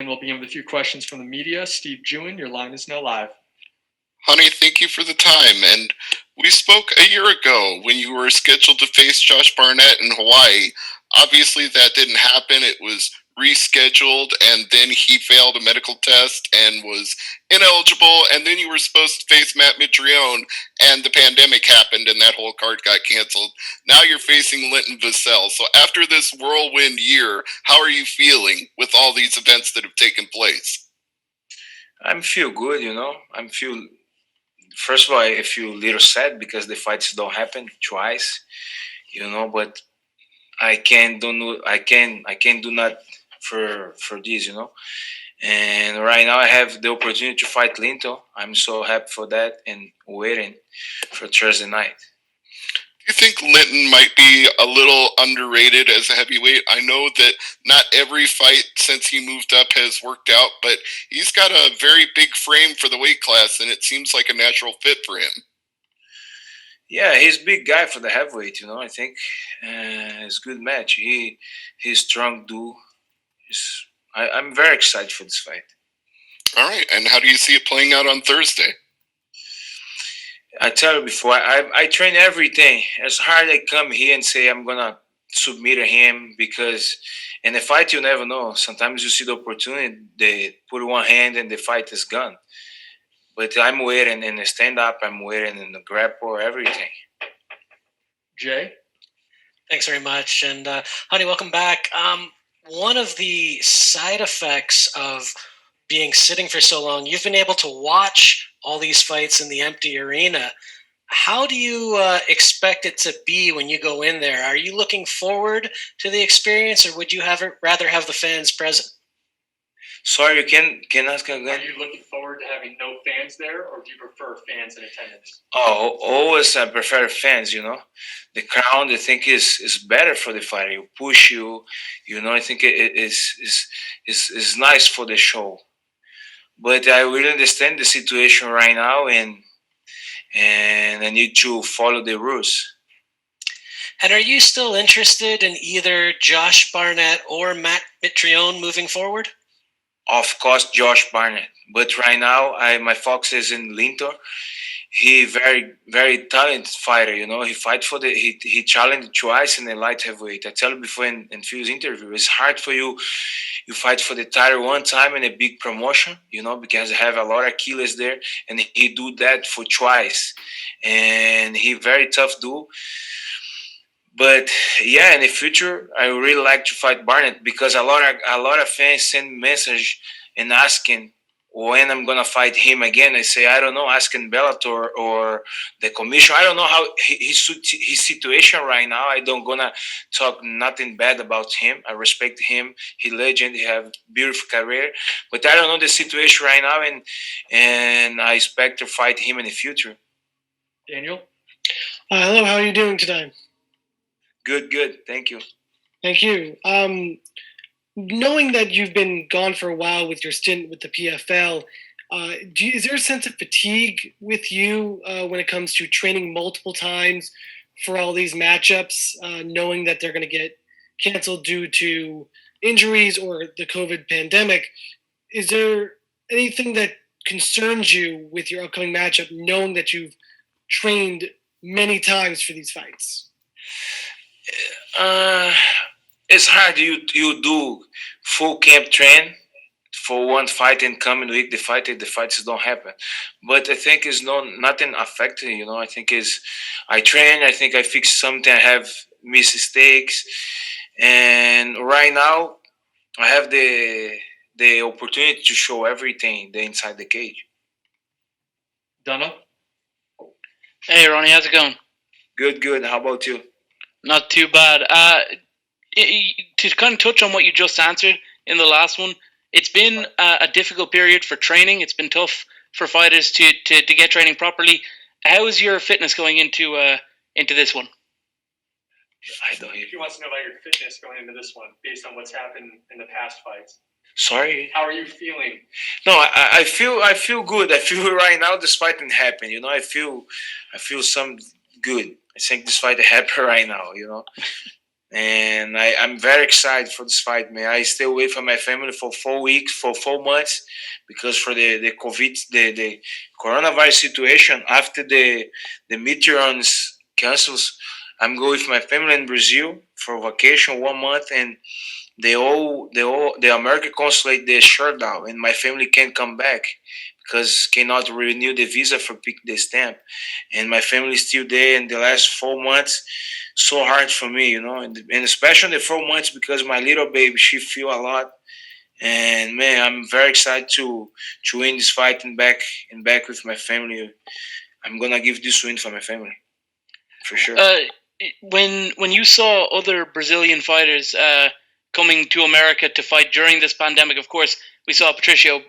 And we'll begin with a few questions from the media. Steve Jewin, your line is now live. Honey, thank you for the time. And we spoke a year ago when you were scheduled to face Josh Barnett in Hawaii. Obviously, that didn't happen. It was rescheduled, and then he failed a medical test and was ineligible. And then you were supposed to face Matt Mitrione, and the pandemic happened, and that whole card got canceled. Now you're facing Linton Vassell. So after this whirlwind year, how are you feeling with all these events that have taken place? I'm feel good, I'm feel first of all I feel a little sad because the fights don't happen twice, but I can do not for this, And right now I have the opportunity to fight Linto. I'm so happy for that and waiting for Thursday night. You think Linton might be a little underrated as a heavyweight? I know that not every fight since he moved up has worked out, but he's got a very big frame for the weight class, and it seems like a natural fit for him. Yeah, he's a big guy for the heavyweight. I think it's a good match. He's strong, dude. I'm very excited for this fight. All right, and how do you see it playing out on Thursday? I tell you before, I train everything. It's hard I come here and say I'm gonna submit him because in a fight you never know. Sometimes you see the opportunity, they put one hand and the fight is gone. But I'm waiting in the stand up, I'm waiting in the grapple, everything. Jay? Thanks very much. And honey, welcome back. One of the side effects of being sitting for so long, you've been able to watch all these fights in the empty arena. How do you expect it to be when you go in there? Are you looking forward to the experience, or would you rather have the fans present? Sorry, you can ask Are again. you looking forward to having no fans there, or do you prefer fans in attendance? Oh, always I prefer fans. The crowd I think is better for the fighter. You push you, I think it is nice for the show. But I really understand the situation right now, and I need to follow the rules. And are you still interested in either Josh Barnett or Matt Mitrione moving forward? Of course, Josh Barnett. But right now, my focus is in Lintor. He very talented fighter. He fight for he challenged twice in the light heavyweight. I tell you before in Phil's interview, it's hard for you. You fight for the title one time in a big promotion, because I have a lot of killers there, and he do that for twice, and he very tough dude. But yeah, in the future, I really like to fight Barnett because a lot of fans send message and asking when I'm gonna fight him again. I say I don't know, asking Bellator or the commission. I don't know how his situation right now. I don't gonna talk nothing bad about him. I respect him. He legend. He have beautiful career, but I don't know the situation right now, and I expect to fight him in the future. Daniel? Hello, how are you doing today? Good. Thank you. Thank you. Knowing that you've been gone for a while with your stint with the PFL, is there a sense of fatigue with you when it comes to training multiple times for all these matchups, knowing that they're going to get canceled due to injuries or the COVID pandemic? Is there anything that concerns you with your upcoming matchup, knowing that you've trained many times for these fights? Uh, it's hard. You do full camp train for one fight and coming week the fights don't happen. But I think it's nothing affected. I think is I train. I think I fix something. I have mistakes, and right now I have the opportunity to show everything the inside the cage. Dunno? Hey, Ronnie, how's it going? Good. How about you? Not too bad. To kind of touch on what you just answered in the last one, it's been a difficult period for training. It's been tough for fighters to get training properly. How is your fitness going into this one? I don't. He wants to know about your fitness going into this one, based on what's happened in the past fights. Sorry. How are you feeling? No, I feel good. I feel right now this fight didn't happen. I feel some good. I think this fight happened right now. and I'm very excited for this fight, man. I stay away from my family for 4 weeks, for 4 months, because for the COVID, the coronavirus situation. After the Meteorons cancels, I'm going with my family in Brazil for vacation 1 month, and the American consulate they shut down, and my family can't come back because cannot renew the visa for pick the stamp, and my family is still there. In the last 4 months, so hard for me, and especially the 4 months because my little baby she feel a lot, and man, I'm very excited to win this fight and back with my family. I'm gonna give this win for my family for sure. When you saw other Brazilian fighters coming to America to fight during this pandemic, of course, we saw Patricio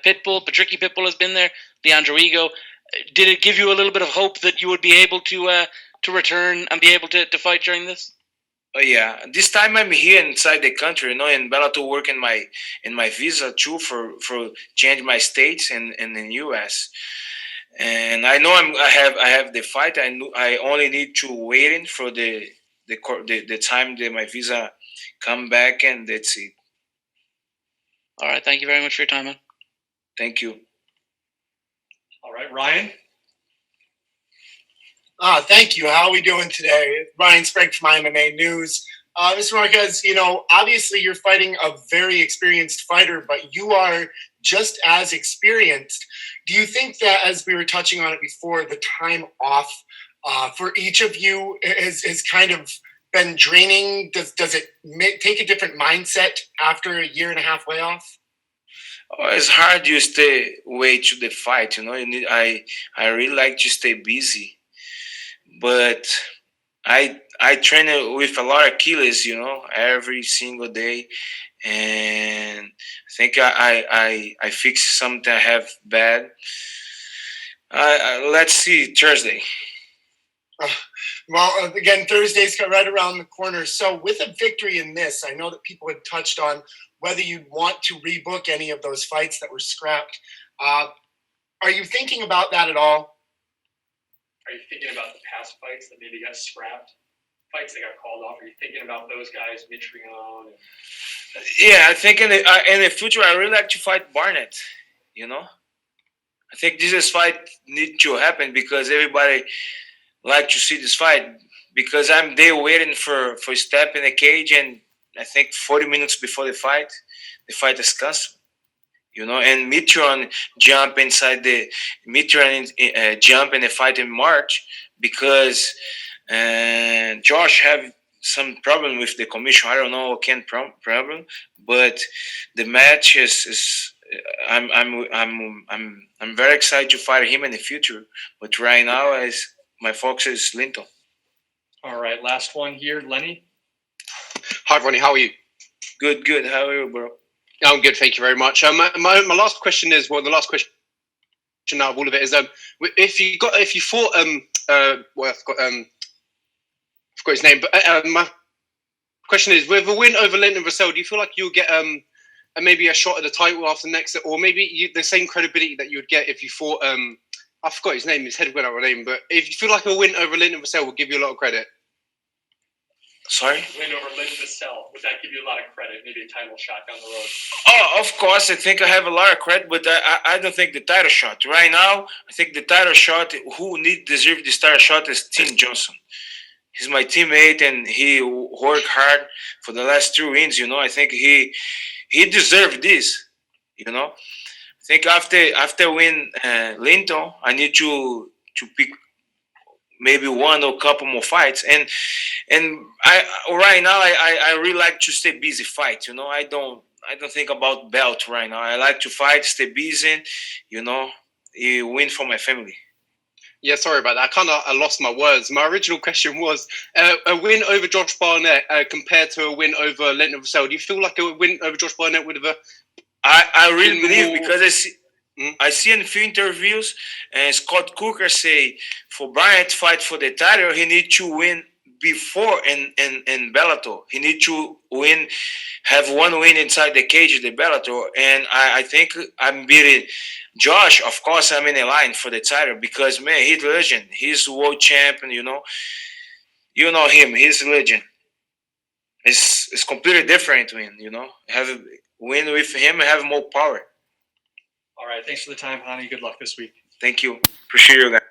Patricky Pitbull has been there, Leandro Ego. Did it give you a little bit of hope that you would be able to return and be able to fight during this? Oh yeah, this time I'm here inside the country, in Bellator work in my visa too for change my states and in the US. And I know I have the fight. I only need to waiting for the time that my visa come back, and that's it. All right, thank you very much for your time, man. Thank you. All right, Ryan. Thank you. How are we doing today? Ryan Sprague from MMA News. Mr. Marquez, obviously you're fighting a very experienced fighter, but you are just as experienced. Do you think that, as we were touching on it before, the time off for each of you is kind of been draining? Does it take a different mindset after a year and a half layoff? Oh, it's hard to stay away to the fight. I really like to stay busy, but I train with a lot of kilos, every single day, and I think I fix something I have bad. Let's see Thursday. Well, again, Thursday's right around the corner. So with a victory in this, I know that people had touched on whether you'd want to rebook any of those fights that were scrapped. Are you thinking about that at all? Are you thinking about the past fights that maybe got scrapped? Fights that got called off? Are you thinking about those guys, Mitrione? Yeah, I think in the future I really like to fight Barnett. I think this fight need to happen because everybody like to see this fight, because I'm there waiting for step in the cage, and I think 40 minutes before the fight is canceled. And Mitron jump inside the jump in the fight in March because Josh have some problem with the commission. I don't know what kind of problem, but the match is I'm very excited to fight him in the future. But right now, as my focus is Linton. All right, last one here, Lenny. Hi, Ronnie. How are you? Good. How are you, bro? I'm good. Thank you very much. My last question is, the last question now of all of it is, if you fought I forgot his name, but my question is, with a win over Linton Vassell, do you feel like you'll get maybe a shot at the title after next, or maybe the same credibility that you would get if you fought I forgot his name, his head went out of name, but if you feel like a win over Linton Vassell will give you a lot of credit? Sorry? Win over Linton Vassell. Would that give you a lot of credit? Maybe a title shot down the road? Oh, of course. I think I have a lot of credit, but I don't think the title shot. Right now, I think the title shot, who deserve this title shot is Tim Johnson. He's my teammate, and he worked hard for the last 2 wins. I think he deserved this. I think after win Linton, I need to pick maybe one or couple more fights, and I right now I really like to stay busy fight. I don't think about belt right now. I like to fight, stay busy. Win for my family. Yeah, sorry about that. I lost my words. My original question was a win over Josh Barnett compared to a win over Linton Vassell. Do you feel like a win over Josh Barnett would have? I really believe, because I see in a few interviews, and Scott Cooker say for Bryant to fight for the title, he need to win before in Bellator. He need to have one win inside the cage of the Bellator, and I think I'm beating Josh. Of course, I'm in a line for the title because, man, he's a legend. He's world champion. You know him. He's a legend. it's completely different win. You know, have win with him, have more power. All right. Thanks for the time, Hani. Good luck this week. Thank you. Appreciate you guys.